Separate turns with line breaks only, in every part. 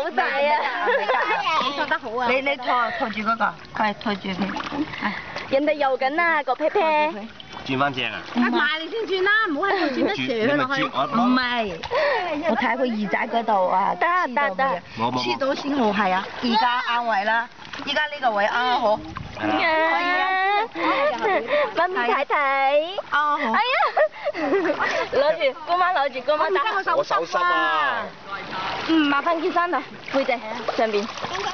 好大啊！
你做得好啊！你拖住嗰個，快拖住佢。
人哋游緊啊個屁屁。
轉翻正啊！
一埋你先轉啦，唔好喺度轉得斜落去。唔係，我睇佢耳仔嗰度啊，
得，
黐到先好係啊！而家啱位啦，而家呢個位啱好。
媽咪睇睇。
好。
哎呀！攞住，姑媽攞住，姑媽打。
我手濕啊！
麻煩件衫啊，背脊上邊。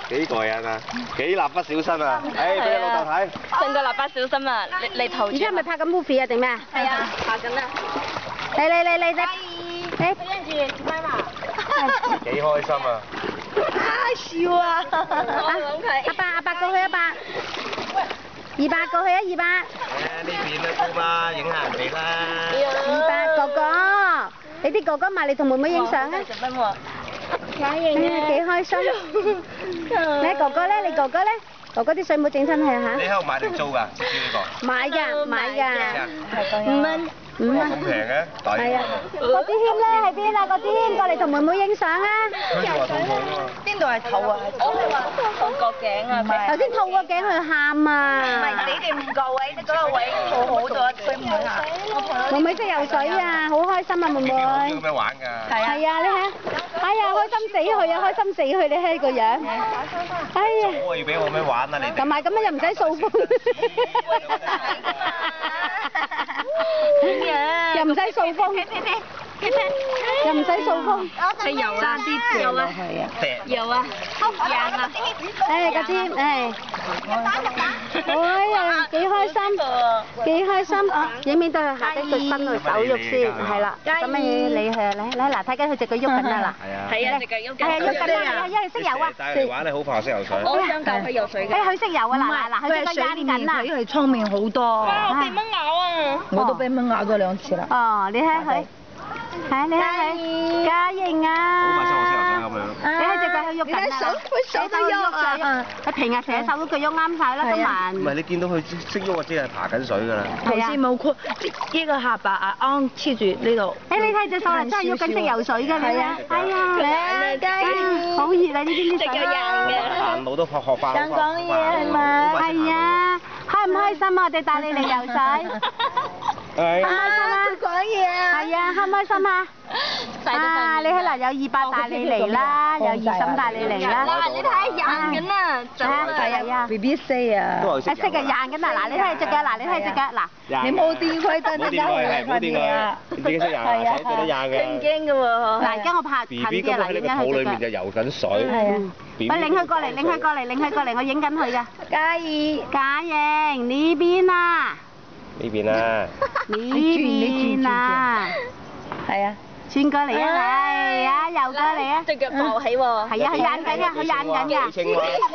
幾個人啊？幾蠟筆小新啊？俾你老豆睇。
成個蠟筆小新啊！你頭。而家係咪拍緊 movie 啊定咩啊？係啊，拍緊啊！嚟！俾人住咪嘛？
幾開心啊！
笑啊！
阿伯過去100。200過去啊200。
呢邊啦，姑媽影下人哋啦。
200哥哥，你啲哥哥埋嚟同妹妹影相啊！假影啊！幾開心。你哥哥咧？你哥哥咧？哥哥啲水冇整親係嚇？
你喺度買定租㗎？知呢個？
買㗎。5蚊。
咁平嘅，抵。
係啊。郭子謙咧喺邊啊？郭子謙過嚟同妹妹影相啊！
佢就話肚痛啊嘛。
邊度係肚啊？
我係話肚個頸啊！頭先肚個頸佢喊啊！
唔係你哋唔夠位，你嗰個位好好咗，佢唔會喊。
妹妹識游水啊，好開心啊妹妹。
咁樣玩㗎。
係啊，你睇，哎呀開心死佢啊，開心死佢，你睇個樣。哎呀。
我要俾我咩玩啊你哋？
同埋咁樣又唔使掃風。又唔使掃風，又唔使掃風，
佢游啊，游啊，游啊，贏啊！
誒個添，哎呀幾開心，影面對佢下低個身度手喐先，係啦，咁樣你係嚟嗱睇緊佢隻腳喐緊啊嗱，
係啊，隻腳喐緊，
係啊喐緊啊，因為識游啊，
帶嚟玩你好快識游水。
我想教佢游水嘅。
佢識游啊嗱，佢隻腳壓緊啊，
佢係聰明好多。
我
被蚊咬啊！我都被蚊咬咗2次啦。
哦，你睇佢，係你睇佢，嘉瑩啊！
好快識我識游水咁樣。
你睇隻腳佢喐緊啊！
佢手都喐啊！
佢平日成日手都腳喐啱晒啦，今晚。
唔係你見到佢識喐，我知係爬緊水㗎啦。
頭先冇箍呢個下巴啊，啱黐住呢度。
誒你睇隻手啊，真係喐緊識游水㗎你啊！係啊，嘉瑩，好熱啊呢邊啲水。隻腳硬嘅。
行路都學翻。
想講嘢係咪？係啊，開唔開心啊？我哋帶你嚟游水。
係。
開唔開心啊？
講嘢啊！
係啊，開唔開心啊？啊！你睇嗱，有200帶你嚟啦，有2嬸帶你嚟啦。嗱，你睇硬緊啊！係啊
，BB 識啊！
識嘅硬緊啊！嗱，你睇隻腳，嗱，你睇隻腳，嗱。
你冇掂佢，等陣間
冇掂佢，你自己識游啊，手都硬嘅。
佢唔驚㗎喎。嗱，而家我拍近啲啊，嗱，影緊佢隻腳。
就游緊水。
係啊。喂，領佢過嚟，我影緊佢㗎。嘉瑩呢邊啊！
呢邊啊！
呢邊啊！
係啊。
轉過嚟啊！嚟啊，游過嚟啊！
隻腳浮起喎。
係啊，佢硬緊㗎，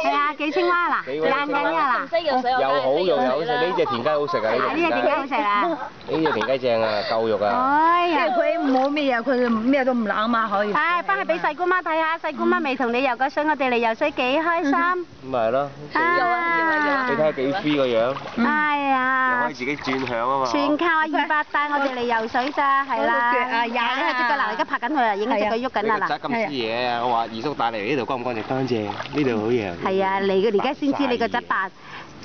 係啊，幾青蛙嗱，硬緊㗎嗱。
又好肉又好食，呢隻田雞好食啊！
呢隻田雞好食啊！
呢隻田雞正啊，夠肉啊！
哎呀，
佢冇咩啊，佢咩都唔冷嘛，可以。
唉，翻去俾細姑媽睇下，細姑媽未同你游過水，我哋嚟游水幾開心。咁
咪係咯。你睇下幾 free 個樣。
哎呀。
又可以自己轉向啊嘛。
全靠阿200帶我哋嚟游水咋，係啦。嗱，而家拍緊佢啊，影緊隻腳喐緊啊嗱。
咁黐嘢啊！我話二叔帶嚟呢度乾唔乾淨？乾淨，呢度好嘢。
係啊，你而家先知你個質白，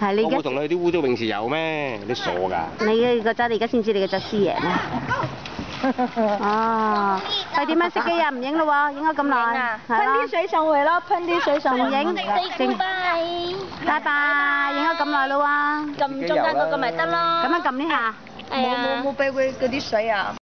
係你而家。
我冇同你去啲污糟泳池游咩？你傻㗎？
你個質你而家先知你個質師爺咩？哦，係點樣熄機啊？唔影咯喎，影咗咁耐。
噴啲水上去咯，噴啲水上去。
影。拜拜，影咗咁耐咯喎。
撳中間嗰個咪得咯。
咁樣撳呢下。
冇俾佢嗰啲水啊。